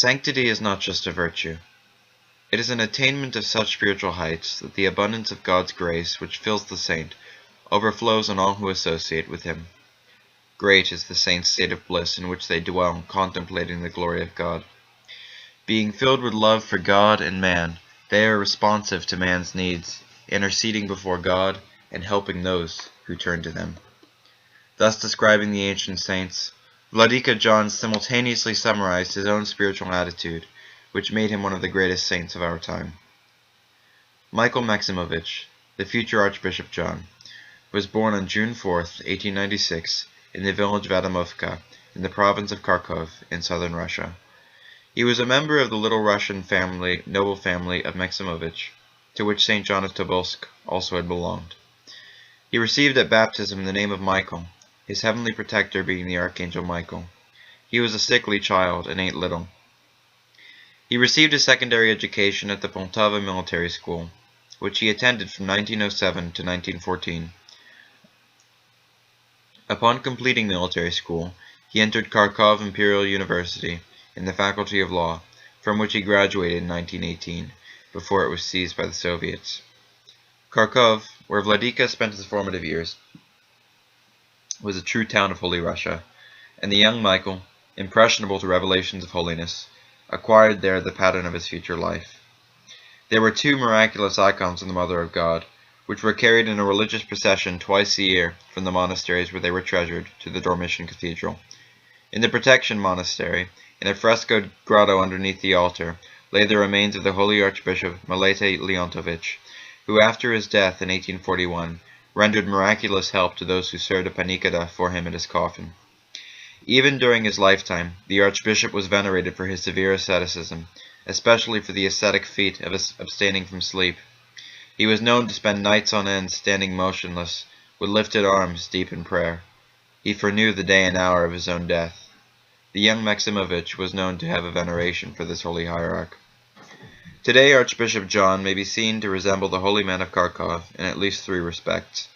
Sanctity is not just a virtue. It is an attainment of such spiritual heights that the abundance of God's grace which fills the saint overflows on all who associate with him. Great is the saint's state of bliss in which they dwell contemplating the glory of God. Being filled with love for God and man, they are responsive to man's needs, interceding before God and helping those who turn to them. Thus describing the ancient saints, Vladika John simultaneously summarized his own spiritual attitude, which made him one of the greatest saints of our time. Michael Maximovitch, the future Archbishop John, was born on June 4, 1896, in the village of Adamovka, in the province of Kharkov, in southern Russia. He was a member of the Little Russian noble family of Maximovitch, to which St. John of Tobolsk also had belonged. He received at baptism the name of Michael, his heavenly protector being the Archangel Michael. He was a sickly child and ate little. He received his secondary education at the Poltava Military School, which he attended from 1907 to 1914. Upon completing military school, he entered Kharkov Imperial University in the Faculty of Law, from which he graduated in 1918, before it was seized by the Soviets. Kharkov, where Vladika spent his formative years, was a true town of Holy Russia, and the young Michael, impressionable to revelations of holiness, acquired there the pattern of his future life. There were two miraculous icons of the Mother of God, which were carried in a religious procession twice a year from the monasteries where they were treasured to the Dormition Cathedral. In the Protection Monastery, in a frescoed grotto underneath the altar, lay the remains of the Holy Archbishop Milete Leontovich, who after his death in 1841 rendered miraculous help to those who served a panikada for him at his coffin. Even during his lifetime, the Archbishop was venerated for his severe asceticism, especially for the ascetic feat of abstaining from sleep. He was known to spend nights on end standing motionless, with lifted arms deep in prayer. He foreknew the day and hour of his own death. The young Maximovitch was known to have a veneration for this holy hierarch. Today Archbishop John may be seen to resemble the holy man of Kharkov in at least 3 respects.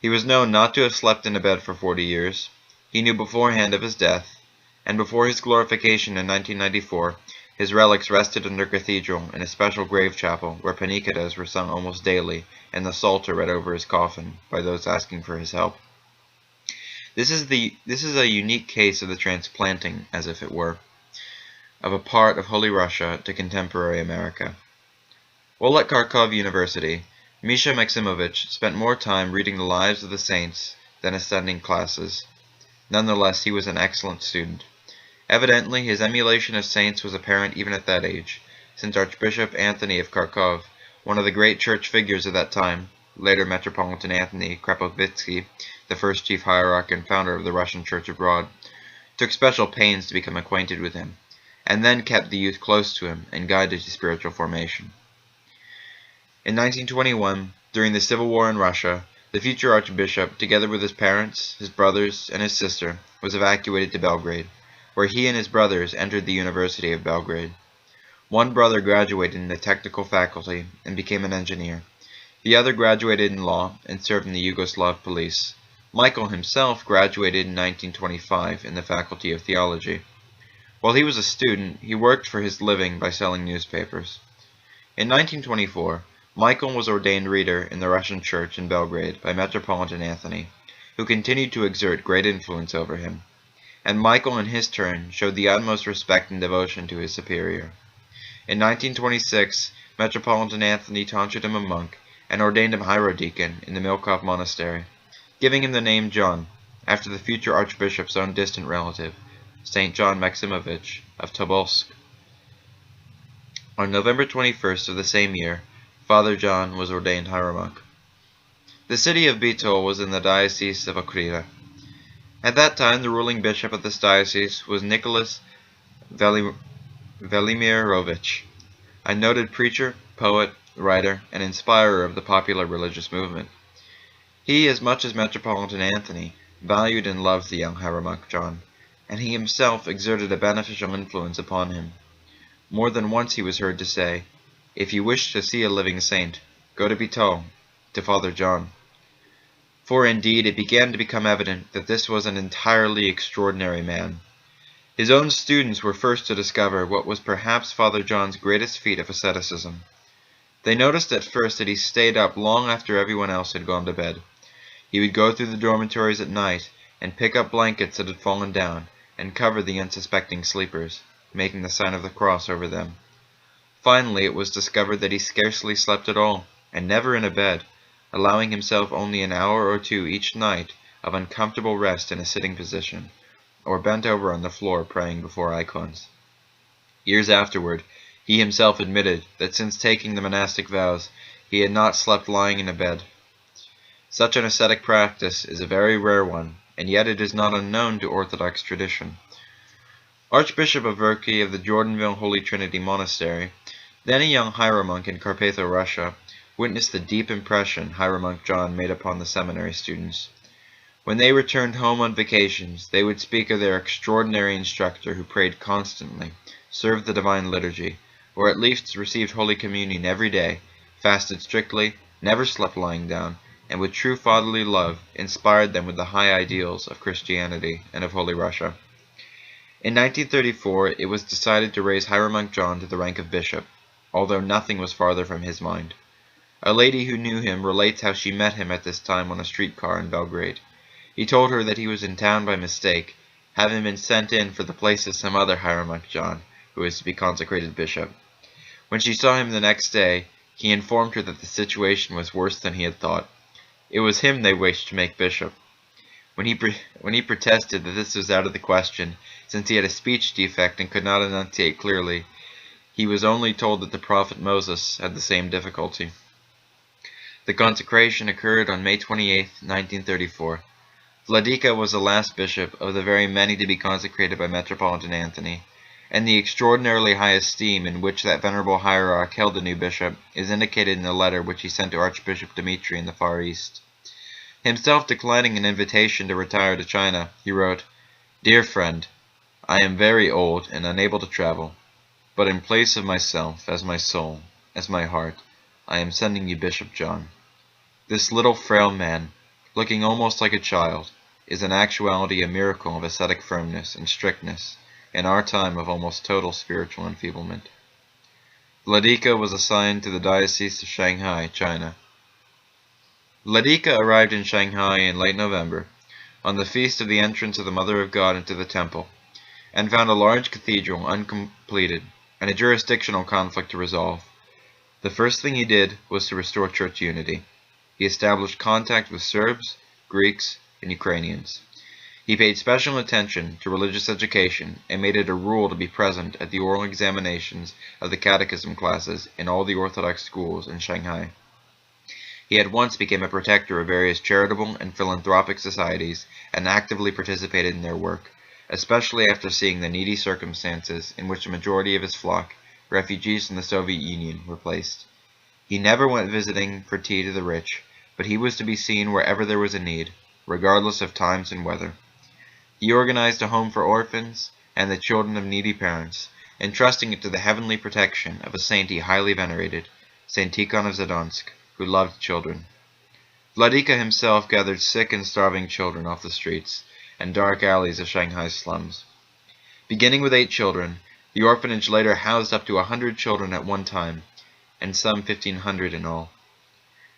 He was known not to have slept in a bed for 40 years. He knew beforehand of his death, and before his glorification in 1994, his relics rested under cathedral in a special grave chapel where panikadas were sung almost daily and the psalter read over his coffin by those asking for his help. This is a unique case of the transplanting, as if it were, of a part of Holy Russia to contemporary America. While at Kharkov University, Misha Maximovitch spent more time reading the lives of the saints than attending classes. Nonetheless, he was an excellent student. Evidently, his emulation of saints was apparent even at that age, since Archbishop Anthony of Kharkov, one of the great church figures of that time, later Metropolitan Anthony Krapovitsky, the first chief hierarch and founder of the Russian Church abroad, took special pains to become acquainted with him, and then kept the youth close to him and guided his spiritual formation. In 1921, during the civil war in Russia, the future archbishop, together with his parents, his brothers, and his sister, was evacuated to Belgrade, where he and his brothers entered the University of Belgrade. One brother graduated in the technical faculty and became an engineer. The other graduated in law and served in the Yugoslav police. Michael himself graduated in 1925 in the faculty of theology. While he was a student, he worked for his living by selling newspapers. In 1924, Michael was ordained reader in the Russian Church in Belgrade by Metropolitan Anthony, who continued to exert great influence over him. And Michael in his turn showed the utmost respect and devotion to his superior. In 1926, Metropolitan Anthony tonsured him a monk and ordained him hierodeacon in the Milkov Monastery, giving him the name John, after the future archbishop's own distant relative, St. John Maximovitch of Tobolsk. On November 21st of the same year, Father John was ordained hieromonk. The city of Bitol was in the diocese of Okrira. At that time, the ruling bishop of this diocese was Nicholas Velimirovich, a noted preacher, poet, writer, and inspirer of the popular religious movement. He, as much as Metropolitan Anthony, valued and loved the young hieromonk John, and he himself exerted a beneficial influence upon him. More than once he was heard to say, "If you wish to see a living saint, go to Bitol, to Father John." For indeed it began to become evident that this was an entirely extraordinary man. His own students were first to discover what was perhaps Father John's greatest feat of asceticism. They noticed at first that he stayed up long after everyone else had gone to bed. He would go through the dormitories at night and pick up blankets that had fallen down and cover the unsuspecting sleepers, making the sign of the cross over them. Finally, it was discovered that he scarcely slept at all, and never in a bed, allowing himself only an hour or two each night of uncomfortable rest in a sitting position, or bent over on the floor praying before icons. Years afterward, he himself admitted that since taking the monastic vows, he had not slept lying in a bed. Such an ascetic practice is a very rare one, and yet it is not unknown to Orthodox tradition. Archbishop Averki of the Jordanville Holy Trinity Monastery, then a young hieromonk in Carpatho, Russia, witnessed the deep impression Hieromonk John made upon the seminary students. When they returned home on vacations, they would speak of their extraordinary instructor who prayed constantly, served the Divine Liturgy, or at least received Holy Communion every day, fasted strictly, never slept lying down, and with true fatherly love inspired them with the high ideals of Christianity and of Holy Russia. In 1934, it was decided to raise Hieromonk John to the rank of bishop, although nothing was farther from his mind. A lady who knew him relates how she met him at this time on a streetcar in Belgrade. He told her that he was in town by mistake, having been sent in for the place of some other Hieromonk John, who was to be consecrated bishop. When she saw him the next day, he informed her that the situation was worse than he had thought. It was him they wished to make bishop. When he protested that this was out of the question, since he had a speech defect and could not enunciate clearly, he was only told that the prophet Moses had the same difficulty. The consecration occurred on May 28, 1934. Vladika was the last bishop of the very many to be consecrated by Metropolitan Anthony, and the extraordinarily high esteem in which that venerable hierarch held the new bishop is indicated in a letter which he sent to Archbishop Dmitry in the Far East. Himself declining an invitation to retire to China, he wrote, "Dear friend, I am very old and unable to travel, but in place of myself, as my soul, as my heart, I am sending you Bishop John. This little frail man, looking almost like a child, is in actuality a miracle of ascetic firmness and strictness in our time of almost total spiritual enfeeblement." Vladika was assigned to the Diocese of Shanghai, China. Vladika arrived in Shanghai in late November, on the feast of the entrance of the Mother of God into the temple, and found a large cathedral uncompleted and a jurisdictional conflict to resolve. The first thing he did was to restore church unity. He established contact with Serbs, Greeks, and Ukrainians. He paid special attention to religious education and made it a rule to be present at the oral examinations of the catechism classes in all the Orthodox schools in Shanghai. He at once became a protector of various charitable and philanthropic societies and actively participated in their work, especially after seeing the needy circumstances in which the majority of his flock, refugees from the Soviet Union, were placed. He never went visiting for tea to the rich, but he was to be seen wherever there was a need, regardless of times and weather. He organized a home for orphans and the children of needy parents, entrusting it to the heavenly protection of a saint he highly venerated, Saint Tikhon of Zadonsk, who loved children. Vladika himself gathered sick and starving children off the streets and dark alleys of Shanghai's slums. Beginning with 8 children, the orphanage later housed up to 100 children at one time, and some 1,500 in all.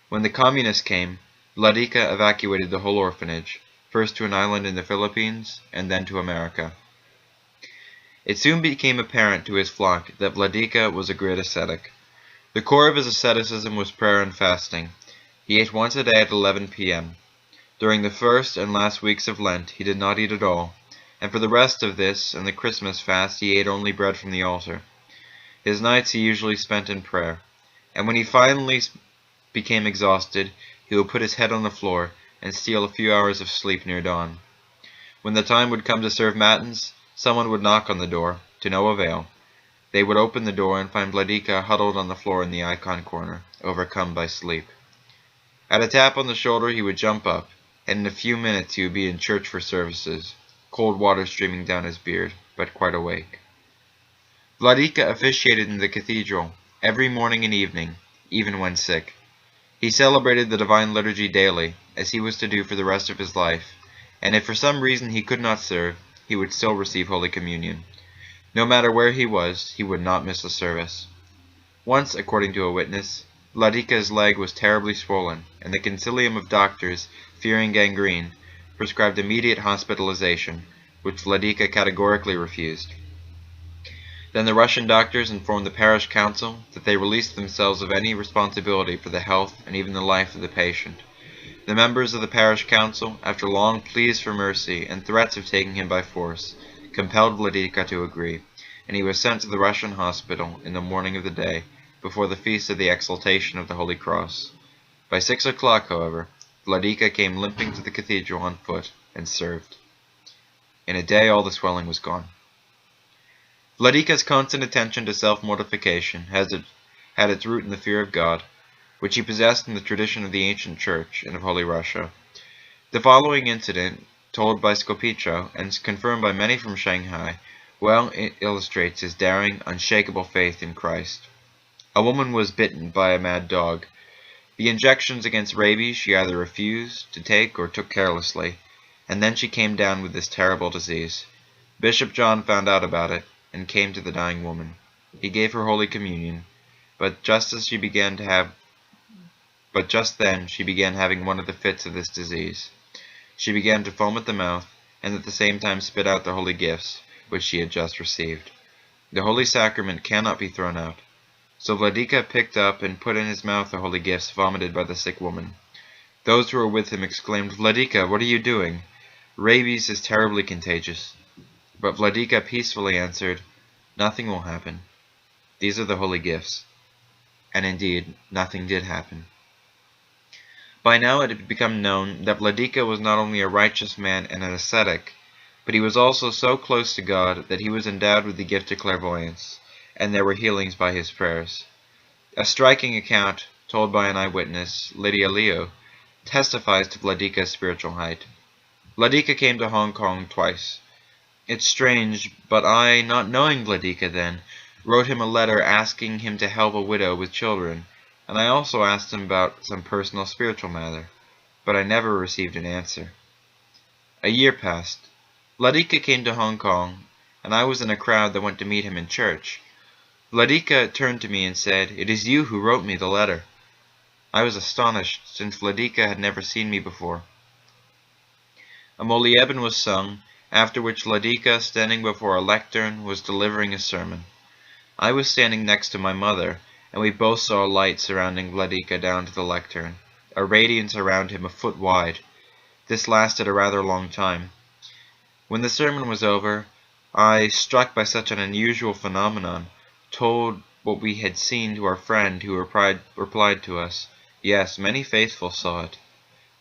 When the communists came, Vladika evacuated the whole orphanage, first to an island in the Philippines, and then to America. It soon became apparent to his flock that Vladika was a great ascetic. The core of his asceticism was prayer and fasting. He ate once a day at 11 p.m. During the first and last weeks of Lent, he did not eat at all, and for the rest of this and the Christmas fast he ate only bread from the altar. His nights he usually spent in prayer, and when he finally became exhausted, he would put his head on the floor and steal a few hours of sleep near dawn. When the time would come to serve matins, someone would knock on the door, to no avail. They would open the door and find Vladika huddled on the floor in the icon corner, overcome by sleep. At a tap on the shoulder he would jump up, and in a few minutes he would be in church for services, cold water streaming down his beard, but quite awake. Vladika officiated in the cathedral every morning and evening, even when sick. He celebrated the Divine Liturgy daily, as he was to do for the rest of his life, and if for some reason he could not serve, he would still receive Holy Communion. No matter where he was, he would not miss a service. Once, according to a witness, Vladika's leg was terribly swollen, and the concilium of doctors, fearing gangrene, prescribed immediate hospitalization, which Vladika categorically refused. Then the Russian doctors informed the parish council that they released themselves of any responsibility for the health and even the life of the patient. The members of the parish council, after long pleas for mercy and threats of taking him by force, compelled Vladika to agree, and he was sent to the Russian hospital in the morning of the day before the feast of the exaltation of the Holy Cross. By 6 o'clock, however, Vladika came limping to the cathedral on foot and served. In a day all the swelling was gone. Vladika's constant attention to self-mortification had its root in the fear of God, which he possessed in the tradition of the ancient Church and of Holy Russia. The following incident, told by Scopicio and confirmed by many from Shanghai, well illustrates his daring, unshakable faith in Christ. A woman was bitten by a mad dog. The injections against rabies she either refused to take or took carelessly, and then she came down with this terrible disease. Bishop John found out about it and came to the dying woman. He gave her Holy Communion, but just then she began having one of the fits of this disease. She began to foam at the mouth, and at the same time spit out the holy gifts, which she had just received. The Holy Sacrament cannot be thrown out. So Vladika picked up and put in his mouth the holy gifts vomited by the sick woman. Those who were with him exclaimed, "Vladika, what are you doing? Rabies is terribly contagious." But Vladika peacefully answered, "Nothing will happen. These are the holy gifts." And indeed, nothing did happen. By now it had become known that Vladika was not only a righteous man and an ascetic, but he was also so close to God that he was endowed with the gift of clairvoyance, and there were healings by his prayers. A striking account, told by an eyewitness, Lydia Leo, testifies to Vladika's spiritual height. Vladika came to Hong Kong twice. It's strange, but I, not knowing Vladika then, wrote him a letter asking him to help a widow with children, and I also asked him about some personal spiritual matter, but I never received an answer. A year passed. Vladika came to Hong Kong, and I was in a crowd that went to meet him in church. Vladika turned to me and said, "It is you who wrote me the letter." I was astonished, since Vladika had never seen me before. A Molybden was sung, after which Vladika, standing before a lectern, was delivering a sermon. I was standing next to my mother, and we both saw a light surrounding Vladika down to the lectern, a radiance around him a foot wide. This lasted a rather long time. When the sermon was over, I, struck by such an unusual phenomenon, told what we had seen to our friend, who replied to us, "Yes, many faithful saw it."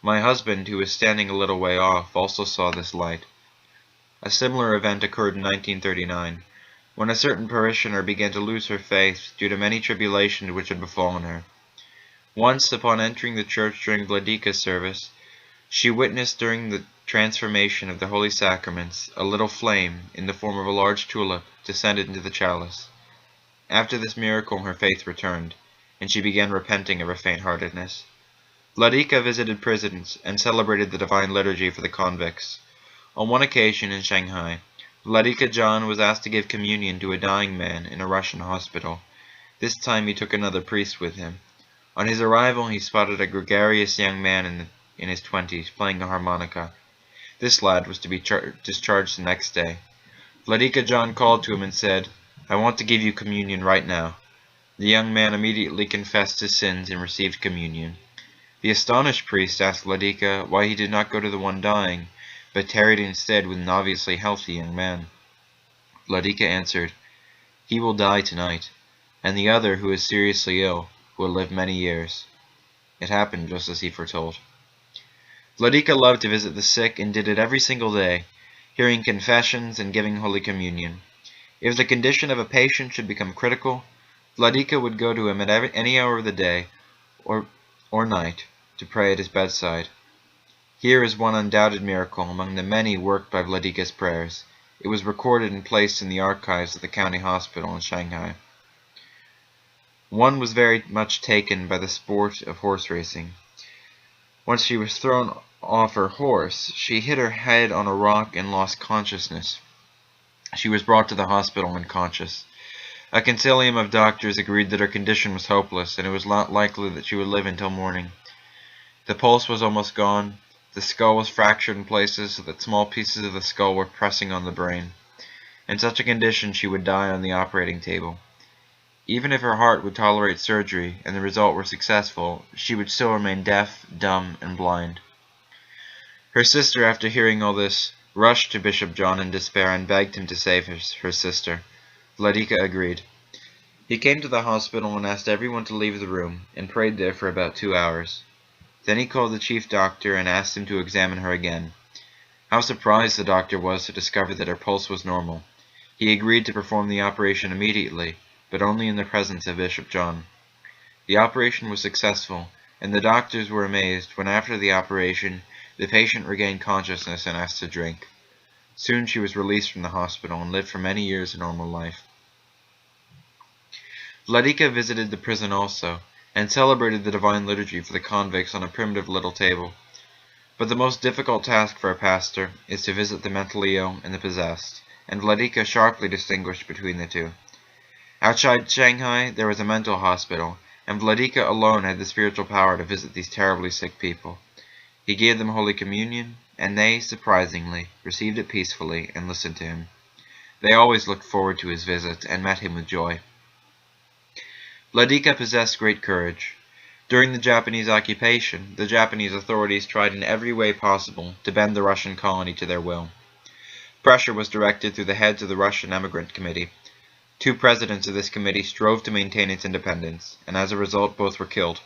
My husband, who was standing a little way off, also saw this light. A similar event occurred in 1939, when a certain parishioner began to lose her faith due to many tribulations which had befallen her. Once, upon entering the church during Vladika's service, she witnessed during the transformation of the Holy Sacraments a little flame, in the form of a large tulip, descended into the chalice. After this miracle her faith returned, and she began repenting of her faint-heartedness. Vladika visited prisons and celebrated the Divine Liturgy for the convicts. On one occasion in Shanghai, Vladika John was asked to give communion to a dying man in a Russian hospital. This time he took another priest with him. On his arrival he spotted a gregarious young man in his 20s playing a harmonica. This lad was to be discharged the next day. Vladika John called to him and said, "I want to give you communion right now." The young man immediately confessed his sins and received communion. The astonished priest asked Vladika why he did not go to the one dying, but tarried instead with an obviously healthy young man. Vladika answered, "He will die tonight, and the other, who is seriously ill, will live many years." It happened just as he foretold. Vladika loved to visit the sick and did it every single day, hearing confessions and giving Holy Communion. If the condition of a patient should become critical, Vladika would go to him at any hour of the day or night to pray at his bedside. Here is one undoubted miracle among the many worked by Vladika's prayers. It was recorded and placed in the archives of the county hospital in Shanghai. One was very much taken by the sport of horse racing. Once she was thrown off her horse, she hit her head on a rock and lost consciousness. She was brought to the hospital unconscious. A consilium of doctors agreed that her condition was hopeless, and it was not likely that she would live until morning. The pulse was almost gone. The skull was fractured in places so that small pieces of the skull were pressing on the brain. In such a condition, she would die on the operating table. Even if her heart would tolerate surgery and the result were successful, she would still remain deaf, dumb, and blind. Her sister, after hearing all this, rushed to Bishop John in despair and begged him to save her sister. Vladika agreed. He came to the hospital and asked everyone to leave the room, and prayed there for about 2 hours. Then he called the chief doctor and asked him to examine her again. How surprised the doctor was to discover that her pulse was normal. He agreed to perform the operation immediately, but only in the presence of Bishop John. The operation was successful, and the doctors were amazed when after the operation the patient regained consciousness and asked to drink. Soon she was released from the hospital and lived for many years a normal life. Vladika visited the prison also, and celebrated the Divine Liturgy for the convicts on a primitive little table. But the most difficult task for a pastor is to visit the mentally ill and the possessed, and Vladika sharply distinguished between the two. Outside Shanghai there was a mental hospital, and Vladika alone had the spiritual power to visit these terribly sick people. He gave them Holy Communion, and they, surprisingly, received it peacefully and listened to him. They always looked forward to his visit and met him with joy. Vladika possessed great courage. During the Japanese occupation, the Japanese authorities tried in every way possible to bend the Russian colony to their will. Pressure was directed through the heads of the Russian Emigrant Committee. 2 presidents of this committee strove to maintain its independence, and as a result both were killed.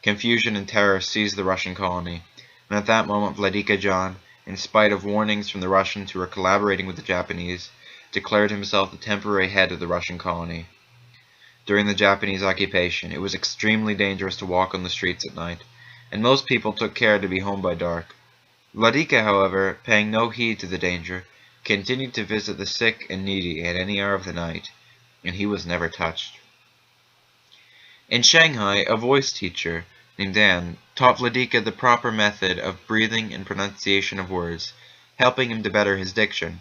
Confusion and terror seized the Russian colony, and at that moment Vladika John, in spite of warnings from the Russians who were collaborating with the Japanese, declared himself the temporary head of the Russian colony. During the Japanese occupation, it was extremely dangerous to walk on the streets at night, and most people took care to be home by dark. Vladika, however, paying no heed to the danger, continued to visit the sick and needy at any hour of the night, and he was never touched. In Shanghai, a voice teacher named Dan taught Vladika the proper method of breathing and pronunciation of words, helping him to better his diction.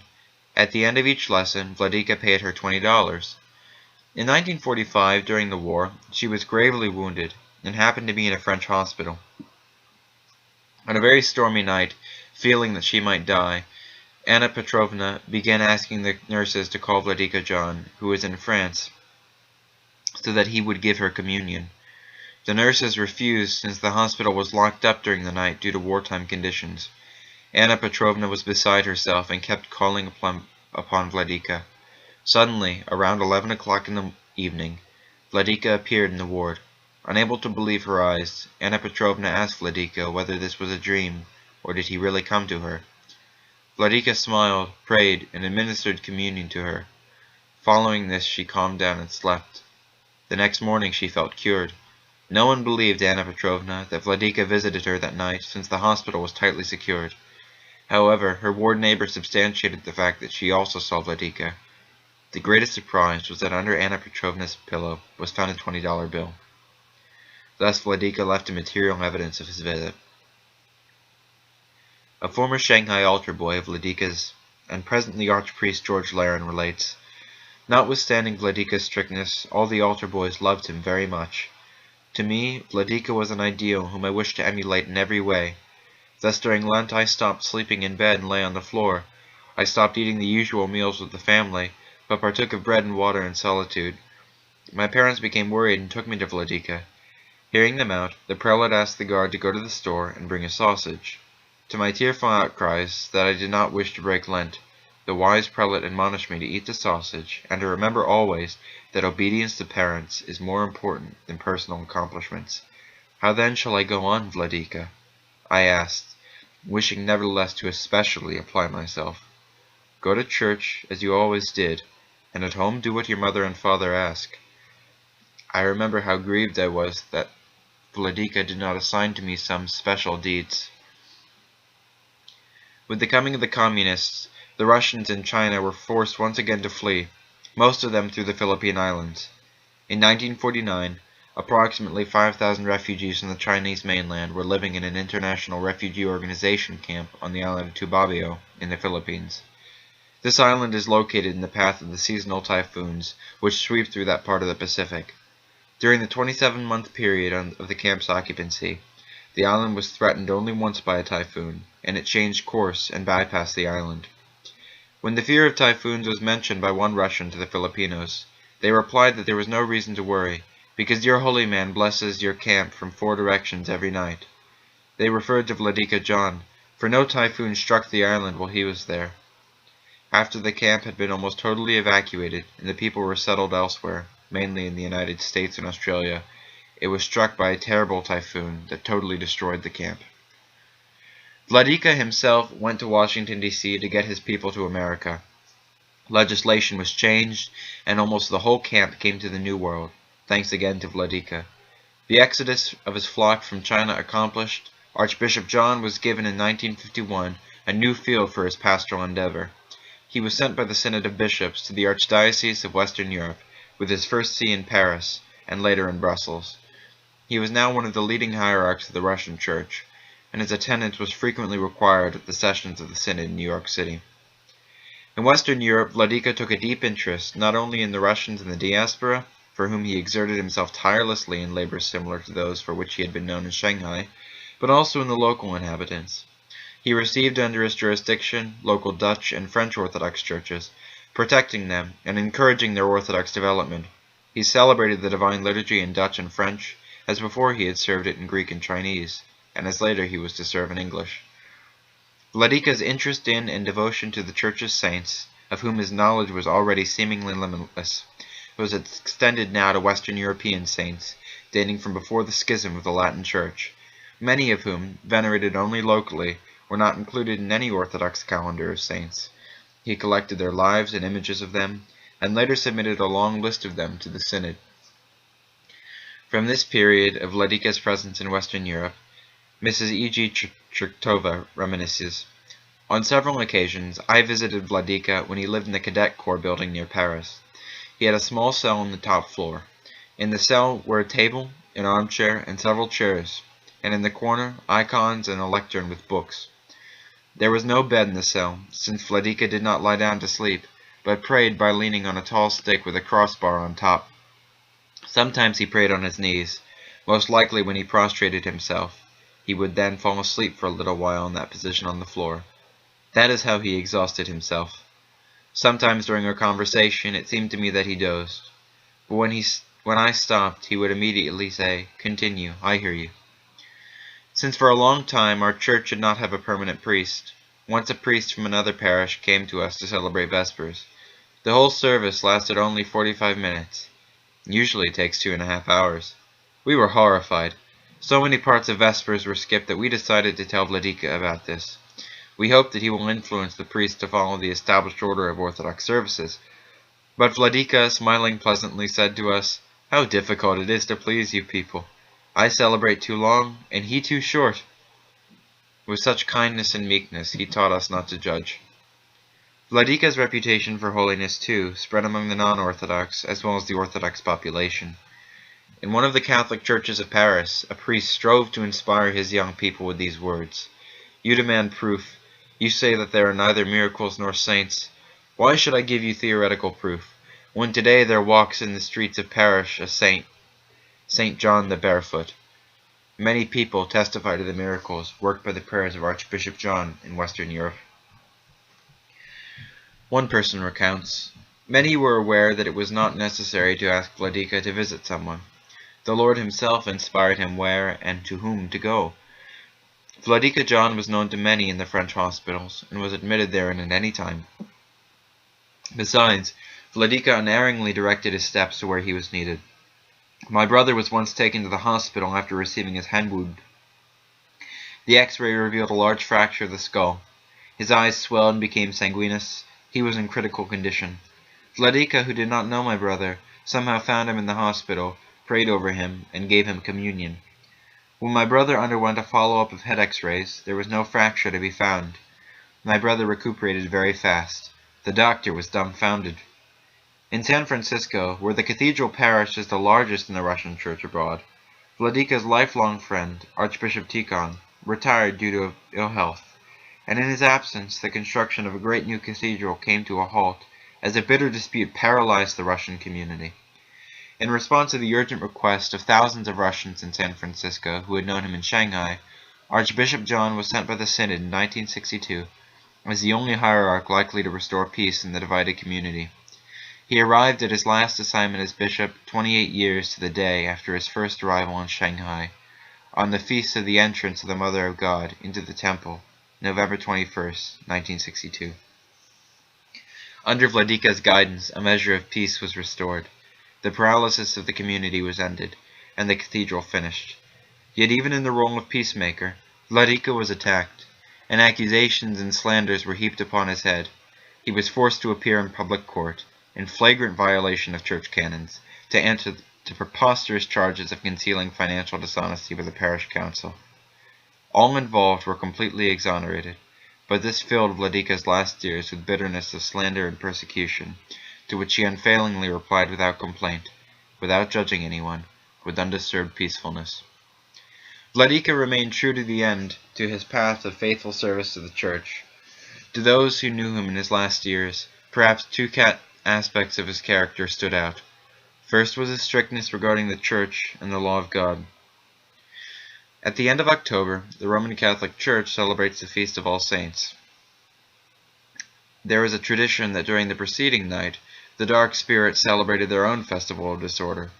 At the end of each lesson, Vladika paid her $20. In 1945, during the war, she was gravely wounded and happened to be in a French hospital. On a very stormy night, feeling that she might die, Anna Petrovna began asking the nurses to call Vladika John, who was in France, so that he would give her communion. The nurses refused since the hospital was locked up during the night due to wartime conditions. Anna Petrovna was beside herself and kept calling upon Vladika. Suddenly, around 11 o'clock in the evening, Vladika appeared in the ward. Unable to believe her eyes, Anna Petrovna asked Vladika whether this was a dream, or did he really come to her. Vladika smiled, prayed, and administered communion to her. Following this, she calmed down and slept. The next morning she felt cured. No one believed Anna Petrovna that Vladika visited her that night, since the hospital was tightly secured. However, her ward neighbor substantiated the fact that she also saw Vladika. The greatest surprise was that under Anna Petrovna's pillow was found a $20 bill. Thus Vladika left a material evidence of his visit. A former Shanghai altar boy of Vladika's, and presently Archpriest George Laren, relates, "Notwithstanding Vladika's strictness, all the altar boys loved him very much. To me, Vladika was an ideal whom I wished to emulate in every way. Thus during Lent I stopped sleeping in bed and lay on the floor. I stopped eating the usual meals with the family, but partook of bread and water in solitude. My parents became worried and took me to Vladika. Hearing them out, the prelate asked the guard to go to the store and bring a sausage. To my tearful outcries that I did not wish to break Lent, the wise prelate admonished me to eat the sausage, and to remember always that obedience to parents is more important than personal accomplishments. How then shall I go on, Vladika? I asked, wishing nevertheless to especially apply myself. Go to church, as you always did, and at home do what your mother and father ask. I remember how grieved I was that Vladika did not assign to me some special deeds." With the coming of the Communists, the Russians in China were forced once again to flee, most of them through the Philippine Islands. In 1949, Approximately 5,000 refugees from the Chinese mainland were living in an international refugee organization camp on the island of Tubabio in the Philippines. This island is located in the path of the seasonal typhoons which sweep through that part of the Pacific. During the 27-month period of the camp's occupancy, the island was threatened only once by a typhoon, and it changed course and bypassed the island. When the fear of typhoons was mentioned by one Russian to the Filipinos, they replied that there was no reason to worry, because your holy man blesses your camp from 4 directions every night. They referred to Vladika John, for no typhoon struck the island while he was there. After the camp had been almost totally evacuated and the people were settled elsewhere, mainly in the United States and Australia, it was struck by a terrible typhoon that totally destroyed the camp. Vladika himself went to Washington, D.C. to get his people to America. Legislation was changed, and almost the whole camp came to the New World, thanks again to Vladika. The exodus of his flock from China accomplished, Archbishop John was given in 1951 a new field for his pastoral endeavor. He was sent by the Synod of Bishops to the Archdiocese of Western Europe, with his first see in Paris, and later in Brussels. He was now one of the leading hierarchs of the Russian Church, and his attendance was frequently required at the sessions of the Synod in New York City. In Western Europe, Vladika took a deep interest not only in the Russians in the diaspora, for whom he exerted himself tirelessly in labors similar to those for which he had been known in Shanghai, but also in the local inhabitants. He received under his jurisdiction local Dutch and French Orthodox churches, protecting them and encouraging their Orthodox development. He celebrated the Divine Liturgy in Dutch and French, as before he had served it in Greek and Chinese, and as later he was to serve in English. Vladika's interest in and devotion to the Church's saints, of whom his knowledge was already seemingly limitless, was extended now to Western European saints, dating from before the schism of the Latin Church, many of whom, venerated only locally, were not included in any Orthodox calendar of saints. He collected their lives and images of them, and later submitted a long list of them to the Synod. From this period of Vladika's presence in Western Europe, Mrs. E.G. Chertova reminisces, "On several occasions, I visited Vladika when he lived in the Cadet Corps building near Paris. He had a small cell on the top floor. In the cell were a table, an armchair, and several chairs, and in the corner, icons and a lectern with books. There was no bed in the cell, since Vladika did not lie down to sleep, but prayed by leaning on a tall stick with a crossbar on top. Sometimes he prayed on his knees, most likely when he prostrated himself. He would then fall asleep for a little while in that position on the floor. That is how he exhausted himself. Sometimes during our conversation it seemed to me that he dozed, but when I stopped he would immediately say, 'Continue, I hear you.' Since for a long time our church did not have a permanent priest, once a priest from another parish came to us to celebrate Vespers. The whole service lasted only 45 minutes. Usually it takes 2.5 hours. We were horrified. So many parts of Vespers were skipped that we decided to tell Vladika about this. We hope that he will influence the priests to follow the established order of Orthodox services. But Vladika, smiling pleasantly, said to us, 'How difficult it is to please you people. I celebrate too long, and he too short.' With such kindness and meekness, he taught us not to judge." Vladika's reputation for holiness, too, spread among the non-Orthodox as well as the Orthodox population. In one of the Catholic churches of Paris, a priest strove to inspire his young people with these words, "You demand proof. You say that there are neither miracles nor saints. Why should I give you theoretical proof, when today there walks in the streets of Paris a saint, St. John the Barefoot?" Many people testify to the miracles worked by the prayers of Archbishop John in Western Europe. One person recounts, "Many were aware that it was not necessary to ask Vladika to visit someone. The Lord himself inspired him where and to whom to go. Vladika John was known to many in the French hospitals, and was admitted therein at any time. Besides, Vladika unerringly directed his steps to where he was needed. My brother was once taken to the hospital after receiving his hand wound. The X-ray revealed a large fracture of the skull. His eyes swelled and became sanguinous. He was in critical condition. Vladika, who did not know my brother, somehow found him in the hospital, prayed over him, and gave him communion. When my brother underwent a follow-up of head X-rays, there was no fracture to be found. My brother recuperated very fast. The doctor was dumbfounded. In San Francisco, where the cathedral parish is the largest in the Russian church abroad, Vladika's lifelong friend, Archbishop Tikhon, retired due to ill health, and in his absence the construction of a great new cathedral came to a halt as a bitter dispute paralyzed the Russian community. In response to the urgent request of thousands of Russians in San Francisco who had known him in Shanghai, Archbishop John was sent by the Synod in 1962 as the only hierarch likely to restore peace in the divided community. He arrived at his last assignment as bishop 28 years to the day after his first arrival in Shanghai, on the feast of the entrance of the Mother of God into the temple, November 21st, 1962. Under Vladika's guidance, a measure of peace was restored. The paralysis of the community was ended, and the cathedral finished. Yet even in the role of peacemaker, Vladika was attacked, and accusations and slanders were heaped upon his head. He was forced to appear in public court, in flagrant violation of church canons, to answer to preposterous charges of concealing financial dishonesty with the parish council. All involved were completely exonerated, but this filled Vladika's last years with bitterness of slander and persecution, to which he unfailingly replied without complaint, without judging anyone, with undisturbed peacefulness. Vladika remained true to the end to his path of faithful service to the Church. To those who knew him in his last years, perhaps two aspects of his character stood out. First was his strictness regarding the Church and the law of God. At the end of October, the Roman Catholic Church celebrates the Feast of All Saints. There is a tradition that during the preceding night, the dark spirits celebrated their own festival of disorder.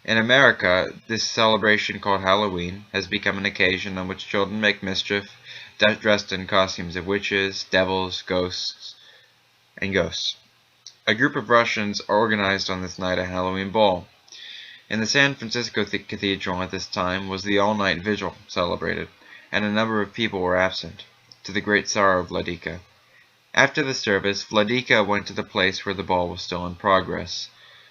In America, this celebration called Halloween has become an occasion on which children make mischief, dressed in costumes of witches, devils, ghosts, and ghosts. A group of Russians organized on this night a Halloween ball. In the San Francisco Cathedral at this time was the all-night vigil celebrated, and a number of people were absent, to the great sorrow of Vladika. After the service, Vladika went to the place where the ball was still in progress.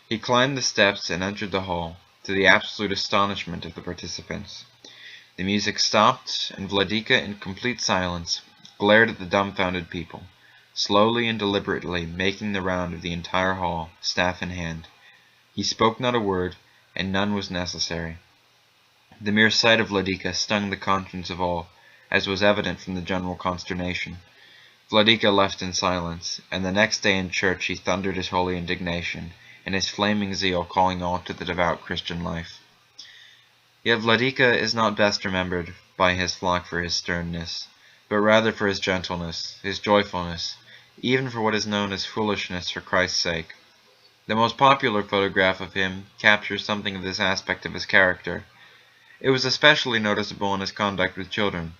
He climbed the steps and entered the hall, to the absolute astonishment of the participants. The music stopped, and Vladika, in complete silence, glared at the dumbfounded people, slowly and deliberately making the round of the entire hall, staff in hand. He spoke not a word, and none was necessary. The mere sight of Vladika stung the conscience of all, as was evident from the general consternation. Vladika left in silence, and the next day in church he thundered his holy indignation, and his flaming zeal calling all to the devout Christian life. Yet Vladika is not best remembered by his flock for his sternness, but rather for his gentleness, his joyfulness, even for what is known as foolishness for Christ's sake. The most popular photograph of him captures something of this aspect of his character. It was especially noticeable in his conduct with children.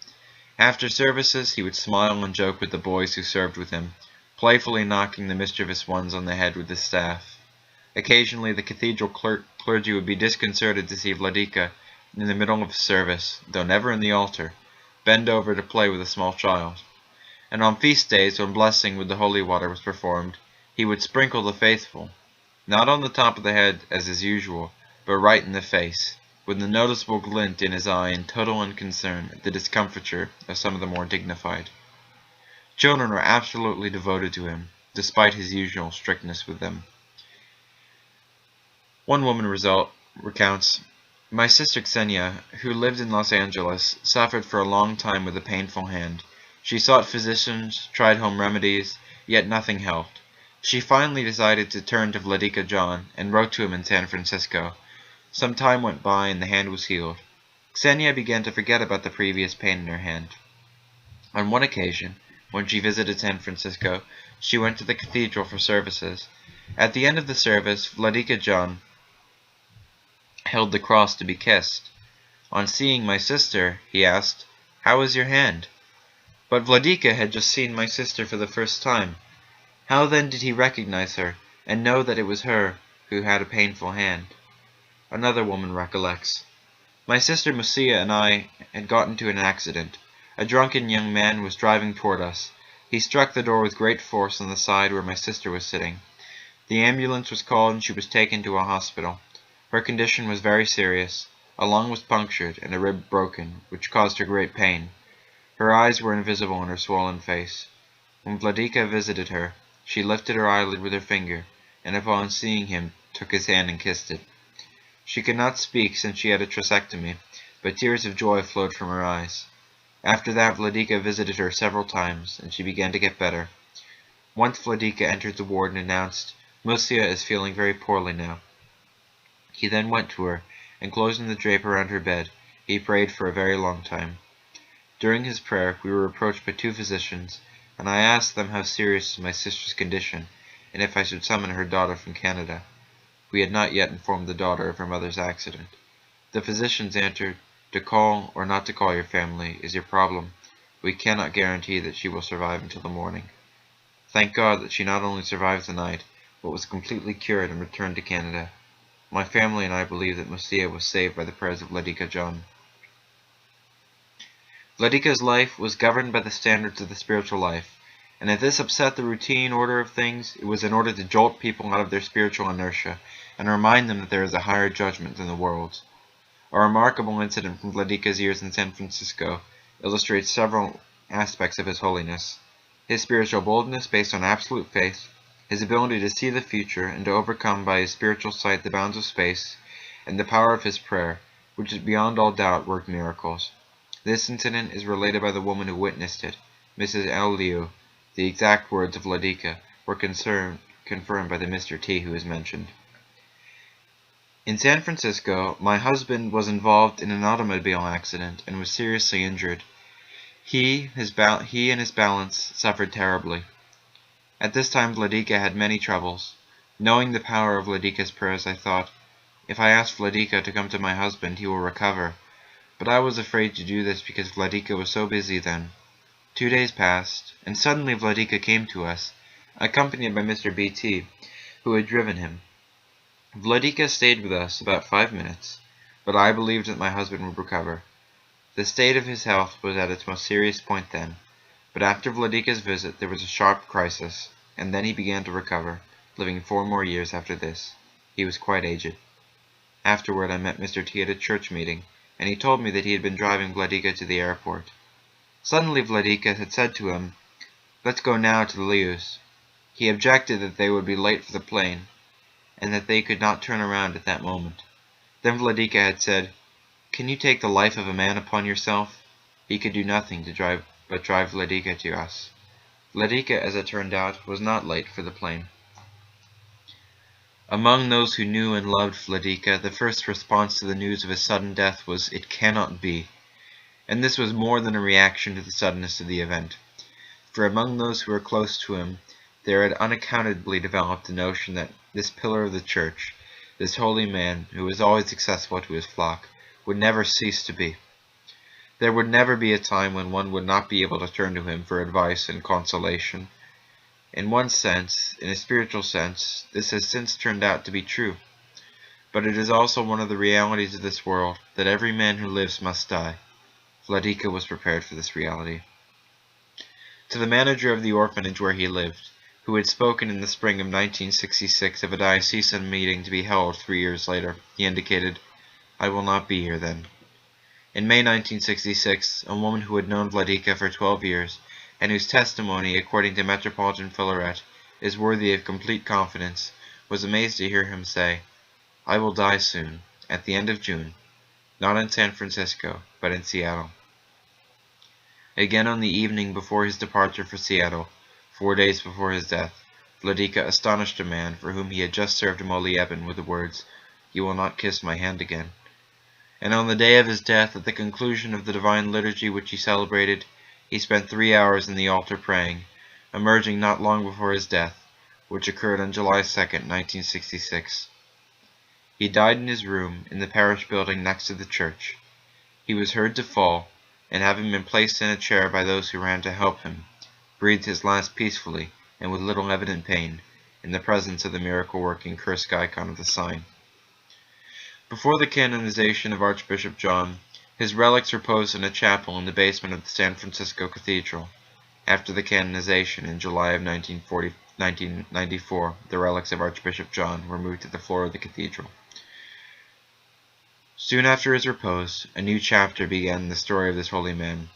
After services, he would smile and joke with the boys who served with him, playfully knocking the mischievous ones on the head with his staff. Occasionally, the cathedral clergy would be disconcerted to see Vladika, in the middle of service, though never in the altar, bend over to play with a small child. And on feast days, when blessing with the holy water was performed, he would sprinkle the faithful, not on the top of the head as is usual, but right in the face, with a noticeable glint in his eye and total unconcern at the discomfiture of some of the more dignified. Children were absolutely devoted to him, despite his usual strictness with them. One woman recounts, "My sister Ksenia, who lived in Los Angeles, suffered for a long time with a painful hand. She sought physicians, tried home remedies, yet nothing helped. She finally decided to turn to Vladika John and wrote to him in San Francisco. Some time went by and the hand was healed. Ksenia began to forget about the previous pain in her hand. On one occasion, when she visited San Francisco, she went to the cathedral for services. At the end of the service, Vladika John held the cross to be kissed. On seeing my sister, he asked, 'How is your hand?' But Vladika had just seen my sister for the first time. How then did he recognize her, and know that it was her who had a painful hand?" Another woman recollects, "My sister Musia and I had got into an accident. A drunken young man was driving toward us. He struck the door with great force on the side where my sister was sitting. The ambulance was called and she was taken to a hospital. Her condition was very serious. A lung was punctured and a rib broken, which caused her great pain. Her eyes were invisible in her swollen face. When Vladika visited her, she lifted her eyelid with her finger, and upon seeing him took his hand and kissed it. She could not speak since she had a trachectomy, but tears of joy flowed from her eyes. After that, Vladika visited her several times, and she began to get better. Once Vladika entered the ward and announced, "Musia is feeling very poorly now." He then went to her, and closing the drape around her bed, he prayed for a very long time. During his prayer, we were approached by two physicians, and I asked them how serious was my sister's condition, and if I should summon her daughter from Canada. We had not yet informed the daughter of her mother's accident. The physicians answered, "To call or not to call your family is your problem. We cannot guarantee that she will survive until the morning." Thank God that she not only survived the night, but was completely cured and returned to Canada. My family and I believe that Musia was saved by the prayers of Vladika John. Vladika's life was governed by the standards of the spiritual life, and if this upset the routine order of things, it was in order to jolt people out of their spiritual inertia and remind them that there is a higher judgment than the world's. A remarkable incident from Vladika's years in San Francisco illustrates several aspects of his holiness: his spiritual boldness based on absolute faith, his ability to see the future and to overcome by his spiritual sight the bounds of space, and the power of his prayer, which is beyond all doubt worked miracles. This incident is related by the woman who witnessed it, Mrs. L. Liu. The exact words of Vladika were confirmed by the Mr. T who is mentioned. In San Francisco, my husband was involved in an automobile accident and was seriously injured. He and his balance suffered terribly. At this time Vladika had many troubles. Knowing the power of Vladika's prayers, I thought, if I ask Vladika to come to my husband, he will recover. But I was afraid to do this because Vladika was so busy then. 2 days passed, and suddenly Vladika came to us, accompanied by Mr. B.T., who had driven him. Vladika stayed with us about 5 minutes, but I believed that my husband would recover. The state of his health was at its most serious point then, but after Vladika's visit there was a sharp crisis, and then he began to recover, living 4 more years after this. He was quite aged. Afterward I met Mr. T at a church meeting, and he told me that he had been driving Vladika to the airport. Suddenly Vladika had said to him, "Let's go now to the Lius." He objected that they would be late for the plane, and that they could not turn around at that moment. Then Vladika had said, "Can you take the life of a man upon yourself?" He could do nothing but drive Vladika to us. Vladika, as it turned out, was not late for the plane. Among those who knew and loved Vladika, the first response to the news of his sudden death was, "It cannot be." And this was more than a reaction to the suddenness of the event. For among those who were close to him, there had unaccountably developed the notion that this pillar of the church, this holy man who was always accessible to his flock, would never cease to be. There would never be a time when one would not be able to turn to him for advice and consolation. In one sense, in a spiritual sense, this has since turned out to be true. But it is also one of the realities of this world that every man who lives must die. Vladika was prepared for this reality. To the manager of the orphanage where he lived, who had spoken in the spring of 1966 of a diocesan meeting to be held 3 years later, he indicated, "I will not be here then." In May 1966, a woman who had known Vladika for 12 years, and whose testimony, according to Metropolitan Philaret, is worthy of complete confidence, was amazed to hear him say, "I will die soon, at the end of June, not in San Francisco, but in Seattle." Again on the evening before his departure for Seattle, 4 days before his death, Vladika astonished a man for whom he had just served a Molieban with the words, "You will not kiss my hand again." And on the day of his death, at the conclusion of the divine liturgy which he celebrated, he spent 3 hours in the altar praying, emerging not long before his death, which occurred on July 2nd, 1966. He died in his room in the parish building next to the church. He was heard to fall, and having been placed in a chair by those who ran to help him, breathed his last peacefully and with little evident pain, in the presence of the miracle-working Kursk icon of the sign. Before the canonization of Archbishop John, his relics reposed in a chapel in the basement of the San Francisco Cathedral. After the canonization in July of 1994, the relics of Archbishop John were moved to the floor of the cathedral. Soon after his repose, a new chapter began in the story of this holy man.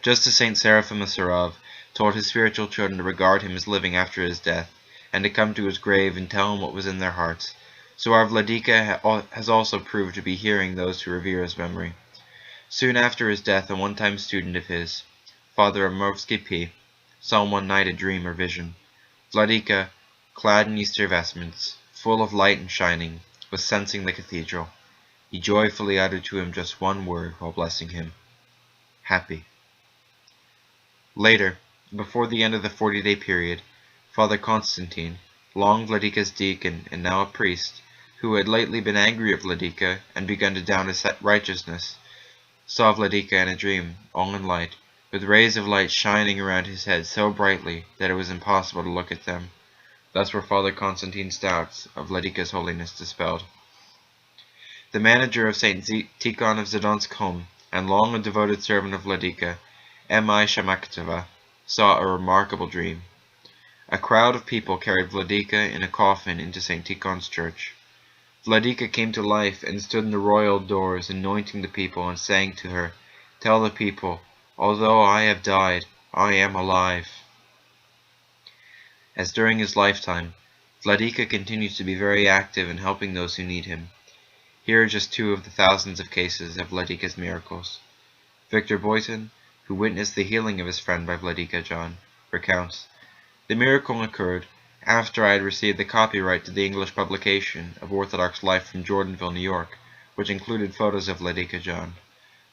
Just as Saint Seraphim of Sarov told his spiritual children to regard him as living after his death, and to come to his grave and tell him what was in their hearts. So our Vladika has also proved to be hearing those who revere his memory. Soon after his death, a one-time student of his, Father Amovsky P., saw one night a dream or vision. Vladika, clad in Easter vestments, full of light and shining, was sensing the cathedral. He joyfully uttered to him just one word while blessing him: happy. Later, before the end of the 40-day period, Father Constantine, long Vladika's deacon and now a priest, who had lately been angry at Vladika and begun to doubt his righteousness, saw Vladika in a dream, all in light, with rays of light shining around his head so brightly that it was impossible to look at them. Thus were Father Constantine's doubts of Vladika's holiness dispelled. The manager of St. Tikhon of Zadonsk home, and long a devoted servant of Vladika, M.I. Shamakhtova, saw a remarkable dream. A crowd of people carried Vladika in a coffin into St. Tikhon's church. Vladika came to life and stood in the royal doors, anointing the people and saying to her, "Tell the people, although I have died, I am alive." As during his lifetime, Vladika continues to be very active in helping those who need him. Here are just two of the thousands of cases of Vladika's miracles. Victor Boyton, who witnessed the healing of his friend by Vladika John, recounts, "The miracle occurred after I had received the copyright to the English publication of Orthodox Life from Jordanville, New York, which included photos of Vladika John.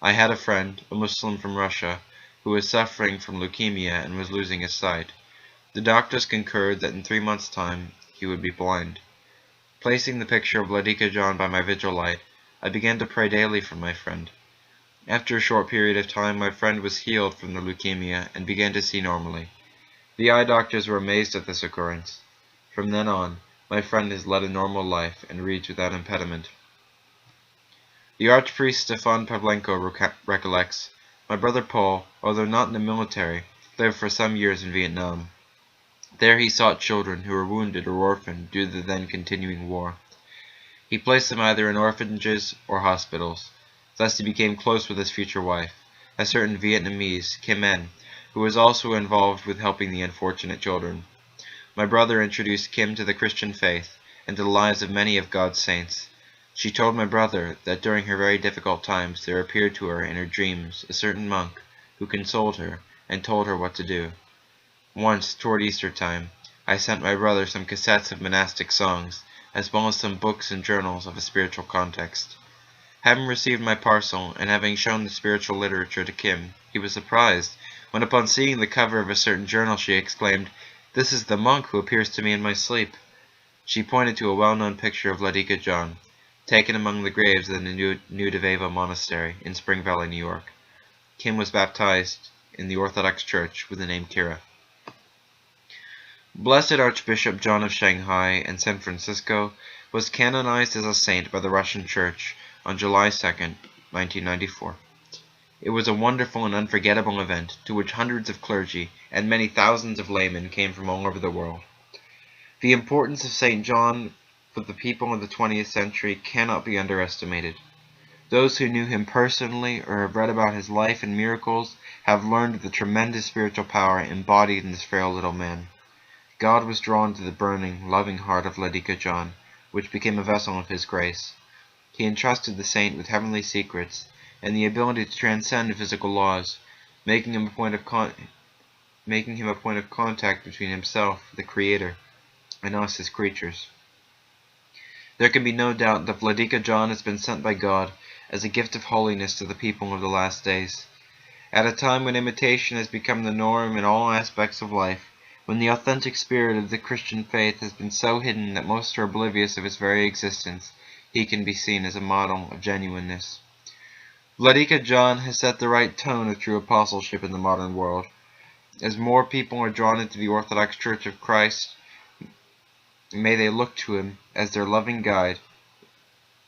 I had a friend, a Muslim from Russia, who was suffering from leukemia and was losing his sight. The doctors concurred that in 3 months' time he would be blind. Placing the picture of Vladika John by my vigil light, I began to pray daily for my friend. After a short period of time, my friend was healed from the leukemia and began to see normally. The eye doctors were amazed at this occurrence. From then on, my friend has led a normal life and reads without impediment." The Archpriest Stefan Pavlenko recollects, "My brother Paul, although not in the military, lived for some years in Vietnam. There he sought children who were wounded or orphaned due to the then continuing war. He placed them either in orphanages or hospitals. Thus he became close with his future wife, a certain Vietnamese, Kim En, who was also involved with helping the unfortunate children. My brother introduced Kim to the Christian faith and to the lives of many of God's saints. She told my brother that during her very difficult times there appeared to her in her dreams a certain monk who consoled her and told her what to do. Once, toward Easter time, I sent my brother some cassettes of monastic songs, as well as some books and journals of a spiritual context. Having received my parcel, and having shown the spiritual literature to Kim, he was surprised, when upon seeing the cover of a certain journal she exclaimed, 'This is the monk who appears to me in my sleep.' She pointed to a well-known picture of Vladika John, taken among the graves of the New Deveva Monastery in Spring Valley, New York. Kim was baptized in the Orthodox Church with the name Kira. Blessed Archbishop John of Shanghai and San Francisco was canonized as a saint by the Russian Church on July 2, 1994. It was a wonderful and unforgettable event to which hundreds of clergy and many thousands of laymen came from all over the world. The importance of St. John for the people of the 20th century cannot be underestimated. Those who knew him personally or have read about his life and miracles have learned of the tremendous spiritual power embodied in this frail little man. God was drawn to the burning, loving heart of Vladika John, which became a vessel of his grace. He entrusted the saint with heavenly secrets and the ability to transcend physical laws, making him a point of contact between himself, the Creator, and us, his creatures. There can be no doubt that Vladika John has been sent by God as a gift of holiness to the people of the last days. At a time when imitation has become the norm in all aspects of life, when the authentic spirit of the Christian faith has been so hidden that most are oblivious of its very existence, he can be seen as a model of genuineness. Vladika John has set the right tone of true apostleship in the modern world. As more people are drawn into the Orthodox Church of Christ, may they look to him as their loving guide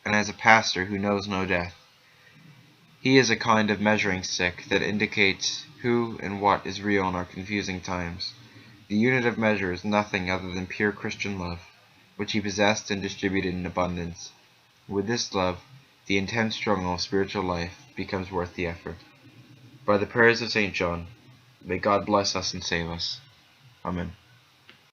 and as a pastor who knows no death. He is a kind of measuring stick that indicates who and what is real in our confusing times. The unit of measure is nothing other than pure Christian love, which he possessed and distributed in abundance. With this love, the intense struggle of spiritual life becomes worth the effort. By the prayers of St. John, may God bless us and save us. Amen.